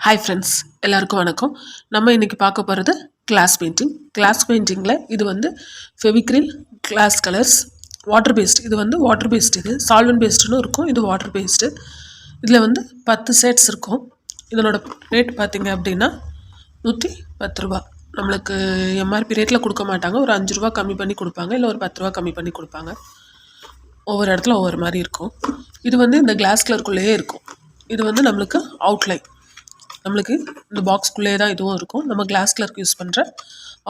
Hi friends, எல்லாருக்கும் வணக்கம். நம்ம இன்றைக்கி பார்க்க போகிறது கிளாஸ் பெயிண்டிங். கிளாஸ் பெயிண்டிங்கில் இது வந்து Fevicryl, glass colours, water paste. இது வந்து வாட்டர் பேஸ்ட், இது சால்வெண்ட் பேஸ்ட்டுன்னு இருக்கும், இது வாட்டர் பேஸ்ட்டு. இதில் வந்து 10 செட்ஸ் இருக்கும். இதனோட ரேட் பார்த்திங்க அப்படின்னா 110 ரூபா. நம்மளுக்கு எம்ஆர்பி ரேட்டில் கொடுக்க மாட்டாங்க, ஒரு 5 ரூபா கம்மி பண்ணி கொடுப்பாங்க, இல்லை ஒரு 10 ரூபா கம்மி பண்ணி கொடுப்பாங்க. ஒவ்வொரு இடத்துல ஒவ்வொரு மாதிரி இருக்கும். இது வந்து இந்த கிளாஸ் கலருக்குள்ளேயே இருக்கும். இது வந்து நம்மளுக்கு அவுட்லைன், நம்மளுக்கு இந்த பாக்ஸ்குள்ளே தான் இதுவும் இருக்கும். நம்ம கிளாஸ் கலருக்கு யூஸ் பண்ணுற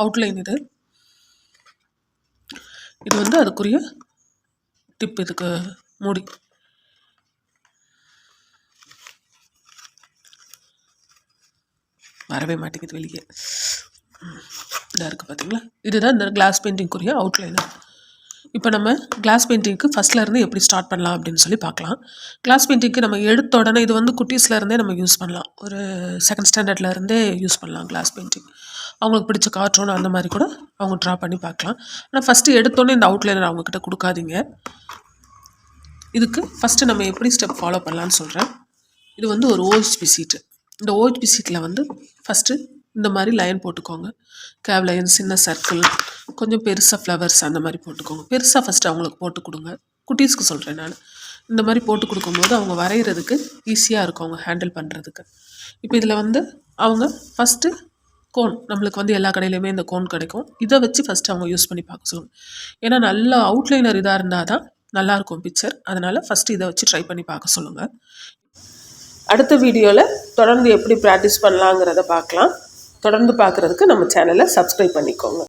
அவுட்லைன் இது. இது வந்து அதுக்குரிய டிப், இதுக்கு மூடி. வரவே மாட்டேங்குது வெளியே, இதாக இருக்குது பார்த்தீங்களா. இதுதான் இந்த கிளாஸ் பெயிண்டிங்குரிய அவுட்லைன். இப்போ நம்ம கிளாஸ் பெயிண்டிங்க்கு ஃபஸ்ட்லேருந்து எப்படி ஸ்டார்ட் பண்ணலாம் அப்படின்னு சொல்லி பார்க்கலாம். கிளாஸ் பெயிண்டிங்க்கு நம்ம எடுத்த உடனே இது வந்து குட்டீஸ்லேருந்தே நம்ம யூஸ் பண்ணலாம். ஒரு செகண்ட் ஸ்டாண்டர்ட்லேருந்தே யூஸ் பண்ணலாம் கிளாஸ் பெயிண்டிங். அவங்களுக்கு பிடிச்ச கார்ட்டூன் அந்த மாதிரி கூட அவங்க ட்ரா பண்ணி பார்க்கலாம். ஆனால் ஃபஸ்ட்டு எடுத்தோடனே இந்த அவுட்லைனர் அவங்கக்கிட்ட கொடுக்காதீங்க. இதுக்கு ஃபஸ்ட்டு நம்ம எப்படி ஸ்டெப் ஃபாலோ பண்ணலான்னு சொல்கிறேன். இது வந்து ஒரு OHP சீட்டு. இந்த OHP சீட்டில் வந்து ஃபஸ்ட்டு இந்த மாதிரி லைன் போட்டுக்கோங்க. கேவ் லைன், சின்ன சர்க்கிள், கொஞ்சம் பெருசாக ஃப்ளவர்ஸ் அந்த மாதிரி போட்டுக்கோங்க. பெருசாக ஃபஸ்ட்டு அவங்களுக்கு போட்டு கொடுங்க. குட்டீஸ்க்கு சொல்கிறேன் நான். இந்த மாதிரி போட்டு கொடுக்கும்போது அவங்க வரைகிறதுக்கு ஈஸியாக இருக்கும், அவங்க ஹேண்டில் பண்ணுறதுக்கு. இப்போ இதில் வந்து அவங்க ஃபஸ்ட்டு கோன், நம்மளுக்கு வந்து எல்லா கடையிலையுமே இந்த கோன் கிடைக்கும். இதை வச்சு ஃபஸ்ட்டு அவங்க யூஸ் பண்ணி பார்க்க சொல்லுங்கள். ஏன்னா நல்ல அவுட்லைனர் இதாக இருந்தால் தான் நல்லாயிருக்கும் பிக்சர். அதனால் ஃபஸ்ட்டு இதை வச்சு ட்ரை பண்ணி பார்க்க சொல்லுங்கள். அடுத்த வீடியோவில் தொடர்ந்து எப்படி ப்ராக்டிஸ் பண்ணலாங்கிறத பார்க்கலாம். தொடர்ந்து பார்க்குறதுக்கு நம்ம சேனலை சப்ஸ்கிரைப் பண்ணிக்கோங்க.